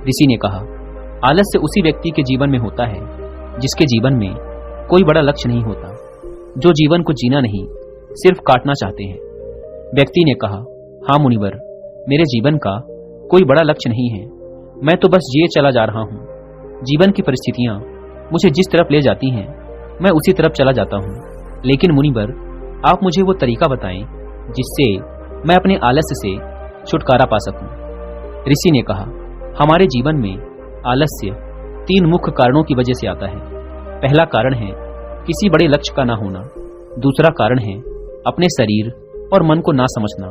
ऋषि ने कहा, आलस्य उसी व्यक्ति के जीवन में होता है जिसके जीवन में कोई बड़ा लक्ष्य नहीं होता, जो जीवन को जीना नहीं सिर्फ काटना चाहते हैं। व्यक्ति ने कहा, हाँ मुनिवर, मेरे जीवन का कोई बड़ा लक्ष्य नहीं है, मैं तो बस जिए चला जा रहा हूँ। जीवन की परिस्थितियां मुझे जिस तरफ ले जाती हैं मैं उसी तरफ चला जाता हूँ। लेकिन मुनिवर, आप मुझे वो तरीका बताएं जिससे मैं अपने आलस्य से छुटकारा पा सकूं। ऋषि ने कहा, हमारे जीवन में आलस्य 3 मुख्य कारणों की वजह से आता है। पहला कारण है किसी बड़े लक्ष्य का ना होना, दूसरा कारण है अपने शरीर और मन को ना समझना,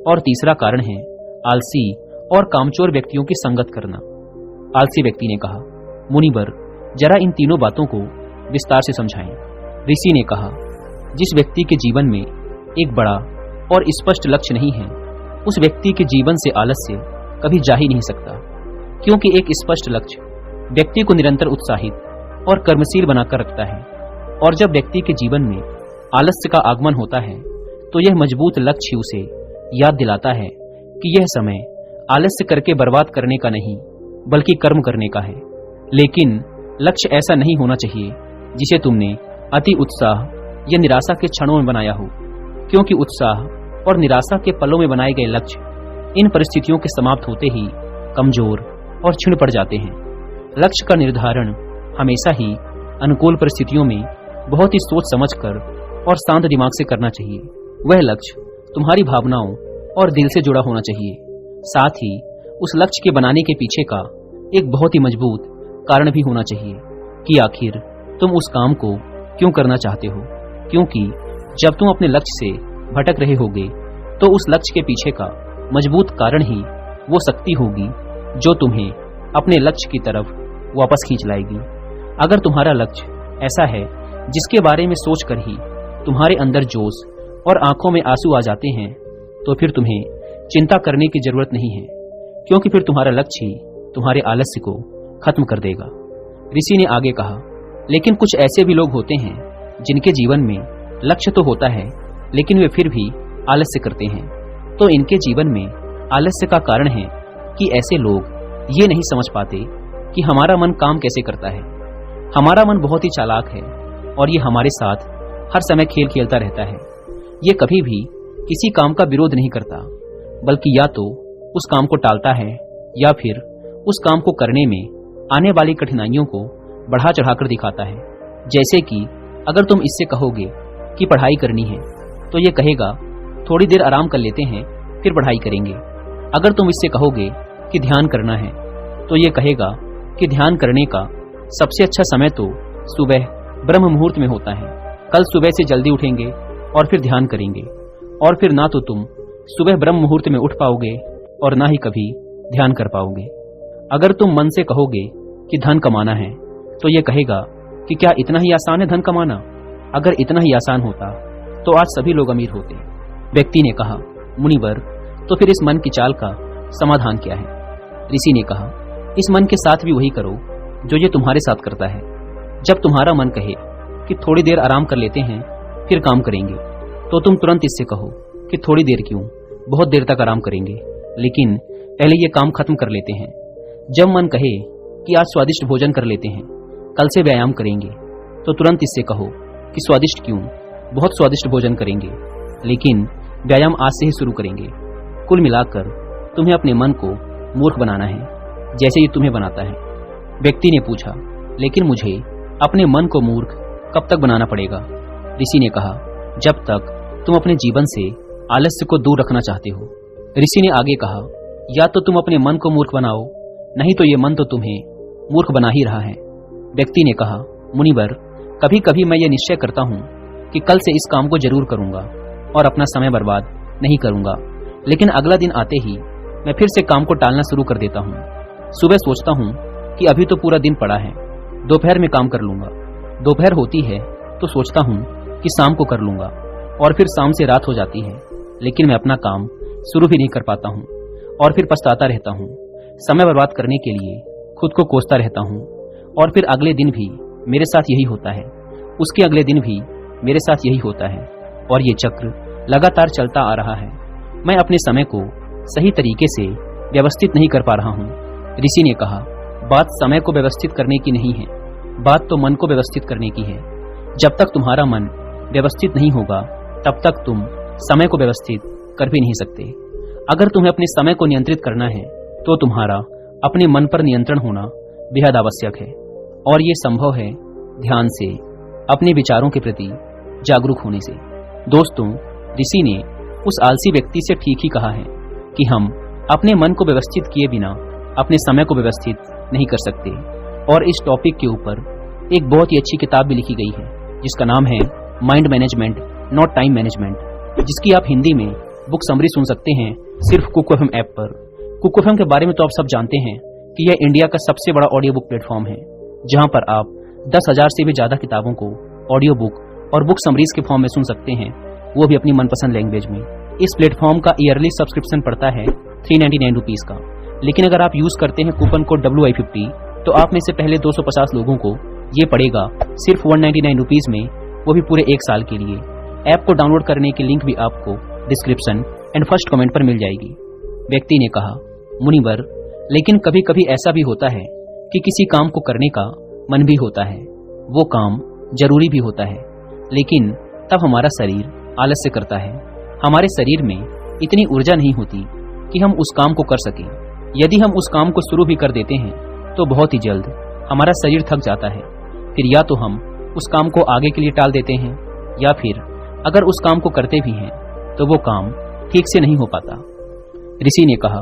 और तीसरा कारण है आलसी और कामचोर व्यक्तियों की संगत करना। आलसी व्यक्ति ने कहा, मुनिवर, जरा इन तीनों बातों को विस्तार से समझाएं। ऋषि ने कहा, जिस व्यक्ति के जीवन में एक बड़ा और स्पष्ट लक्ष्य नहीं है, उस व्यक्ति के जीवन से आलस्य कभी जा ही नहीं सकता, क्योंकि एक स्पष्ट लक्ष्य व्यक्ति को निरंतर उत्साहित और कर्मशील बनाकर रखता है। और जब व्यक्ति के जीवन में आलस्य का आगमन होता है तो यह मजबूत लक्ष्य उसे याद दिलाता है कि यह समय आलस्य करके बर्बाद करने का नहीं बल्कि कर्म करने का है। लेकिन लक्ष्य ऐसा नहीं होना चाहिए जिसे तुमने अति उत्साह या निराशा के क्षणों में बनाया हो, क्योंकि उत्साह और निराशा के पलों में बनाए गए लक्ष्य इन परिस्थितियों के समाप्त होते ही कमजोर और क्षीण पड़ जाते हैं। लक्ष्य का निर्धारण हमेशा ही अनुकूल परिस्थितियों में बहुत ही सोच समझकर और शांत दिमाग से करना चाहिए। वह लक्ष्य तुम्हारी भावनाओं और दिल से जुड़ा होना चाहिए। साथ ही उस लक्ष्य के बनाने के पीछे का एक बहुत ही मजबूत कारण भी होना चाहिए कि आखिर तुम उस काम को क्यों करना चाहते हो, क्योंकि जब तुम अपने लक्ष्य से भटक रहे होगे तो उस लक्ष्य के पीछे का मजबूत कारण ही वो शक्ति होगी जो तुम्हें अपने लक्ष्य की तरफ वापस खींच लाएगी। अगर तुम्हारा लक्ष्य ऐसा है जिसके बारे में सोचकर ही तुम्हारे अंदर जोश और आंखों में आंसू आ जाते हैं, तो फिर तुम्हें चिंता करने की जरूरत नहीं है, क्योंकि फिर तुम्हारा लक्ष्य ही तुम्हारे आलस्य को खत्म कर देगा। ऋषि ने आगे कहा, लेकिन कुछ ऐसे भी लोग होते हैं जिनके जीवन में लक्ष्य तो होता है लेकिन वे फिर भी आलस्य करते हैं। तो इनके जीवन में आलस्य का कारण है कि ऐसे लोग ये नहीं समझ पाते कि हमारा मन काम कैसे करता है। हमारा मन बहुत ही चालाक है और ये हमारे साथ हर समय खेल खेलता रहता है। ये कभी भी किसी काम का विरोध नहीं करता, बल्कि या तो उस काम को टालता है या फिर उस काम को करने में आने वाली कठिनाइयों को बढ़ा चढ़ाकर दिखाता है। जैसे कि अगर तुम इससे कहोगे कि पढ़ाई करनी है तो ये कहेगा थोड़ी देर आराम कर लेते हैं फिर पढ़ाई करेंगे। अगर तुम इससे कहोगे कि ध्यान करना है तो ये कहेगा कि ध्यान करने का सबसे अच्छा समय तो सुबह ब्रह्म मुहूर्त में होता है। कल सुबह से जल्दी उठेंगे और फिर ध्यान करेंगे, और फिर ना तो तुम सुबह ब्रह्म मुहूर्त में उठ पाओगे और ना ही कभी ध्यान कर पाओगे। अगर तुम मन से कहोगे कि धन कमाना है तो ये कहेगा कि क्या इतना ही आसान है धन कमाना? अगर इतना ही आसान होता तो आज सभी लोग अमीर होते। व्यक्ति ने कहा, मुनिवर, तो फिर इस मन की चाल का समाधान क्या है? ऋषि ने कहा, इस मन के साथ भी वही करो जो ये तुम्हारे साथ करता है। जब तुम्हारा मन कहे कि थोड़ी देर आराम कर लेते हैं फिर काम करेंगे, तो तुम तुरंत इससे कहो कि थोड़ी देर क्यों, बहुत देर तक आराम करेंगे, लेकिन पहले ये काम खत्म कर लेते हैं। जब मन कहे कि आज स्वादिष्ट भोजन कर लेते हैं, कल से व्यायाम करेंगे, तो तुरंत इससे कहो कि स्वादिष्ट क्यों, बहुत स्वादिष्ट भोजन करेंगे, लेकिन व्यायाम आज से ही शुरू करेंगे। कुल मिलाकर तुम्हें अपने मन को मूर्ख बनाना है, जैसे ये तुम्हें बनाता है। व्यक्ति ने पूछा, लेकिन मुझे अपने मन को मूर्ख कब तक बनाना पड़ेगा? ऋषि ने कहा, जब तक तुम अपने जीवन से आलस्य को दूर रखना चाहते हो। ऋषि ने आगे कहा, या तो तुम अपने मन को मूर्ख बनाओ, नहीं तो ये मन तो तुम्हें मूर्ख बना ही रहा है। व्यक्ति ने कहा, मुनिवर, कभी कभी मैं ये निश्चय करता हूँ कि कल से इस काम को जरूर करूंगा और अपना समय बर्बाद नहीं करूंगा, लेकिन अगला दिन आते ही मैं फिर से काम को टालना शुरू कर देता हूँ। सुबह सोचता हूँ कि अभी तो पूरा दिन पड़ा है, दोपहर में काम कर लूंगा। दोपहर होती है तो सोचता हूँ कि शाम को कर लूंगा, और फिर शाम से रात हो जाती है, लेकिन मैं अपना काम शुरू भी नहीं कर पाता हूँ और फिर पछताता रहता हूँ। समय बर्बाद करने के लिए खुद को कोसता रहता हूँ, और फिर अगले दिन भी मेरे साथ यही होता है, उसके अगले दिन भी मेरे साथ यही होता है, और ये चक्र लगातार चलता आ रहा है। मैं अपने समय को सही तरीके से व्यवस्थित नहीं कर पा रहा हूँ, ऋषि ने कहा, बात समय को व्यवस्थित करने की नहीं है, बात तो मन को व्यवस्थित करने की है। जब तक तुम्हारा मन व्यवस्थित नहीं होगा तब तक तुम समय को व्यवस्थित कर भी नहीं सकते। अगर तुम्हें अपने समय को नियंत्रित करना है तो तुम्हारा अपने मन पर नियंत्रण होना बेहद आवश्यक है, और ये संभव है ध्यान से, अपने विचारों के प्रति जागरूक होने से। दोस्तों, ऋषि ने उस आलसी व्यक्ति से ठीक ही कहा है कि हम अपने मन को व्यवस्थित किए बिना अपने समय को व्यवस्थित नहीं कर सकते। और इस टॉपिक के ऊपर एक बहुत ही अच्छी किताब भी लिखी गई है जिसका नाम है mind management not time management, जिसकी आप हिंदी में बुक समरी सुन सकते हैं सिर्फ कुक एफएम ऐप पर। कुक एफएम के बारे में तो आप सब जानते हैं कि यह इंडिया का सबसे बड़ा ऑडियो बुक प्लेटफॉर्म है, जहां पर आप 10,000 से भी ज्यादा किताबों को ऑडियो बुक और बुक समरीज के फॉर्म में सुन सकते हैं, वो भी अपनी मनपसंद लैंग्वेज में। इस प्लेटफॉर्म का ईयरली सब्सक्रिप्शन पड़ता है 399 रुपीज का, लेकिन अगर आप यूज करते हैं कूपन कोड WI50 तो आप में से पहले 250 लोगों को ये पड़ेगा सिर्फ 199 रुपीज में, वो भी पूरे 1 साल के लिए। ऐप को डाउनलोड करने की लिंक भी आपको डिस्क्रिप्शन एंड फर्स्ट कमेंट पर मिल जाएगी। व्यक्ति ने कहा, मुनिवर, लेकिन कभी कभी ऐसा भी होता है कि किसी काम को करने का मन भी होता है, वो काम जरूरी भी होता है, लेकिन तब हमारा शरीर आलस्य करता है। हमारे शरीर में इतनी ऊर्जा नहीं होती कि हम उस काम को कर सकें। यदि हम उस काम को शुरू भी कर देते हैं तो बहुत ही जल्द हमारा शरीर थक जाता है। फिर या तो हम उस काम को आगे के लिए टाल देते हैं, या फिर अगर उस काम को करते भी हैं तो वो काम ठीक से नहीं हो पाता। ऋषि ने कहा,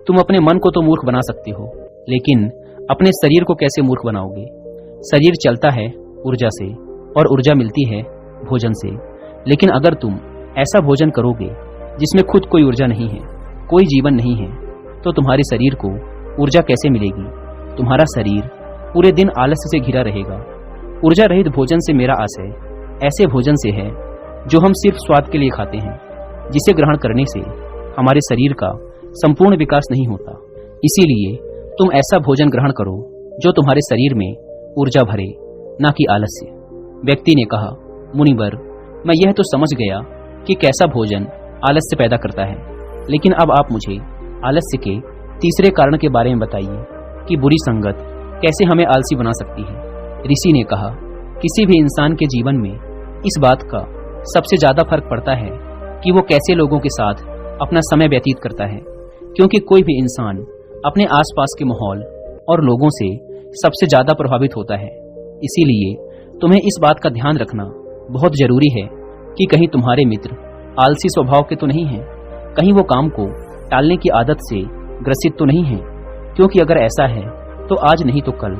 तुम अपने मन को तो मूर्ख बना सकते हो, लेकिन अपने शरीर को कैसे मूर्ख बनाओगे? शरीर चलता है ऊर्जा से, और ऊर्जा मिलती है भोजन से। लेकिन अगर तुम ऐसा भोजन करोगे जिसमें खुद कोई ऊर्जा नहीं है, कोई जीवन नहीं है, तो तुम्हारे शरीर को ऊर्जा कैसे मिलेगी? तुम्हारा शरीर पूरे दिन आलस्य से घिरा रहेगा। ऊर्जा रहित भोजन से मेरा आशय ऐसे भोजन से है जो हम सिर्फ स्वाद के लिए खाते हैं, जिसे ग्रहण करने से हमारे शरीर का संपूर्ण विकास नहीं होता। इसीलिए तुम ऐसा भोजन ग्रहण करो जो तुम्हारे शरीर में ऊर्जा भरे, ना कि आलस्य। व्यक्ति ने कहा, मुनिवर, मैं यह तो समझ गया कि कैसा भोजन आलस्य पैदा करता है, लेकिन अब आप मुझे आलस्य के तीसरे कारण के बारे में बताइए कि बुरी संगत कैसे हमें आलसी बना सकती है। ऋषि ने कहा, किसी भी इंसान के जीवन में इस बात का सबसे ज्यादा फर्क पड़ता है कि वो कैसे लोगों के साथ अपना समय व्यतीत करता है, क्योंकि कोई भी इंसान अपने आसपास के माहौल और लोगों से सबसे ज्यादा प्रभावित होता है। इसीलिए तुम्हें इस बात का ध्यान रखना बहुत जरूरी है कि कहीं तुम्हारे मित्र आलसी स्वभाव के तो नहीं हैं, कहीं वो काम को टालने की आदत से ग्रसित तो नहीं है, क्योंकि अगर ऐसा है तो आज नहीं तो कल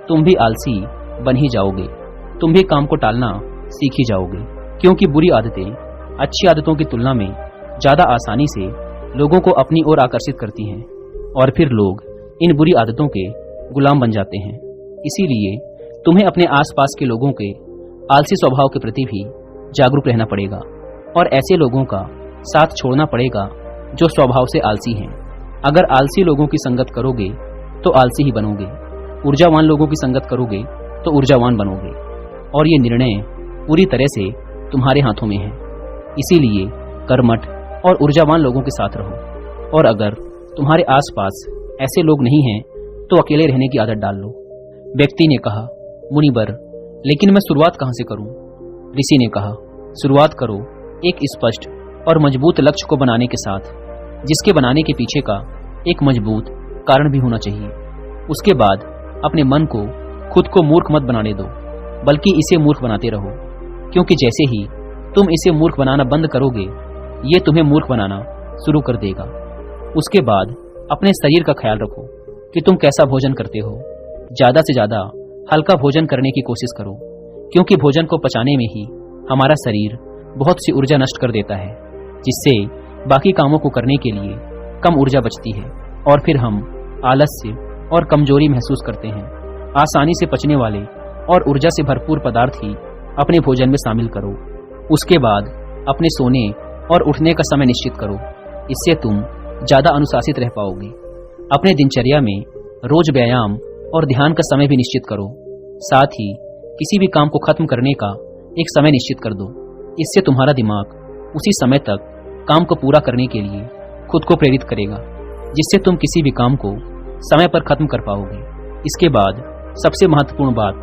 तुम भी आलसी बन ही जाओगे, तुम भी काम को टालना सीख ही जाओगे, क्योंकि बुरी आदतें अच्छी आदतों की तुलना में ज्यादा आसानी से लोगों को अपनी ओर आकर्षित करती हैं, और फिर लोग इन बुरी आदतों के गुलाम बन जाते हैं। इसीलिए तुम्हें अपने आसपास के लोगों के आलसी स्वभाव के प्रति भी जागरूक रहना पड़ेगा, और ऐसे लोगों का साथ छोड़ना पड़ेगा जो स्वभाव से आलसी हैं। अगर आलसी लोगों की संगत करोगे तो आलसी ही बनोगे, ऊर्जावान लोगों की संगत करोगे तो ऊर्जावान बनोगे, और ये निर्णय पूरी तरह से तुम्हारे हाथों में है। इसीलिए कर्मठ और ऊर्जावान लोगों के साथ रहो, और अगर तुम्हारे आसपास ऐसे लोग नहीं हैं तो अकेले रहने की आदत डाल लो। व्यक्ति ने कहा, मुनिवर, लेकिन मैं शुरुआत कहां से करूं? ऋषि ने कहा, शुरुआत करो एक स्पष्ट और मजबूत लक्ष्य को बनाने के साथ, जिसके बनाने के पीछे का एक मजबूत कारण भी होना चाहिए। उसके बाद अपने मन को खुद को मूर्ख मत बनाने दो, बल्कि इसे मूर्ख बनाते रहो, क्योंकि जैसे ही तुम इसे मूर्ख बनाना बंद करोगे, ये तुम्हें मूर्ख बनाना शुरू कर देगा। उसके बाद अपने शरीर का ख्याल रखो कि तुम कैसा भोजन करते हो। ज्यादा से ज्यादा हल्का भोजन करने की कोशिश करो, क्योंकि भोजन को पचाने में ही हमारा शरीर बहुत सी ऊर्जा नष्ट कर देता है, जिससे बाकी कामों को करने के लिए कम ऊर्जा बचती है, और फिर हम आलस्य और कमजोरी महसूस करते हैं। आसानी से पचने वाले और ऊर्जा से भरपूर पदार्थ ही अपने भोजन में शामिल करो। उसके बाद अपने सोने और उठने का समय निश्चित करो, इससे तुम ज्यादा अनुशासित रह पाओगे। अपने दिनचर्या में रोज व्यायाम और ध्यान का समय भी निश्चित करो। साथ ही किसी भी काम को खत्म करने का एक समय निश्चित कर दो। इससे तुम्हारा दिमाग उसी समय तक काम को पूरा करने के लिए खुद को प्रेरित करेगा, जिससे तुम किसी भी काम को समय पर खत्म कर पाओगे। इसके बाद सबसे महत्वपूर्ण बात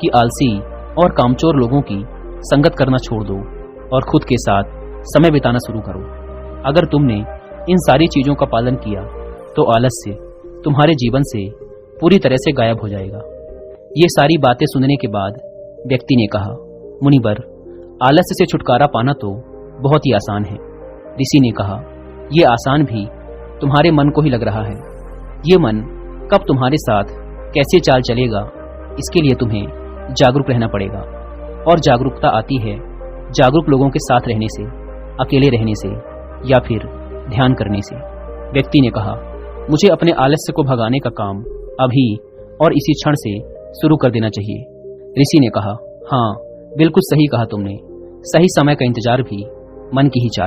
कि आलसी और कामचोर लोगों की संगत करना छोड़ दो और खुद के साथ समय बिताना शुरू करो। अगर तुमने इन सारी चीजों का पालन किया तो आलस्य तुम्हारे जीवन से पूरी तरह से गायब हो जाएगा। ये सारी बातें सुनने के बाद व्यक्ति ने कहा, मुनिवर, आलस्य से छुटकारा पाना तो बहुत ही आसान है। ऋषि ने कहा, यह आसान भी तुम्हारे मन को ही लग रहा है। ये मन कब तुम्हारे साथ कैसे चाल चलेगा, इसके लिए तुम्हें जागरूक रहना पड़ेगा। और जागरूकता आती है जागरूक लोगों के साथ रहने से, अकेले रहने से या फिर ध्यान करने से। व्यक्ति ने कहा, मुझे अपने आलस्य को भगाने का काम अभी और इसी क्षण से शुरू कर देना चाहिए। ऋषि ने कहा, हाँ, बिल्कुल सही कहा तुमने। सही समय का इंतजार भी मन की ही चाल।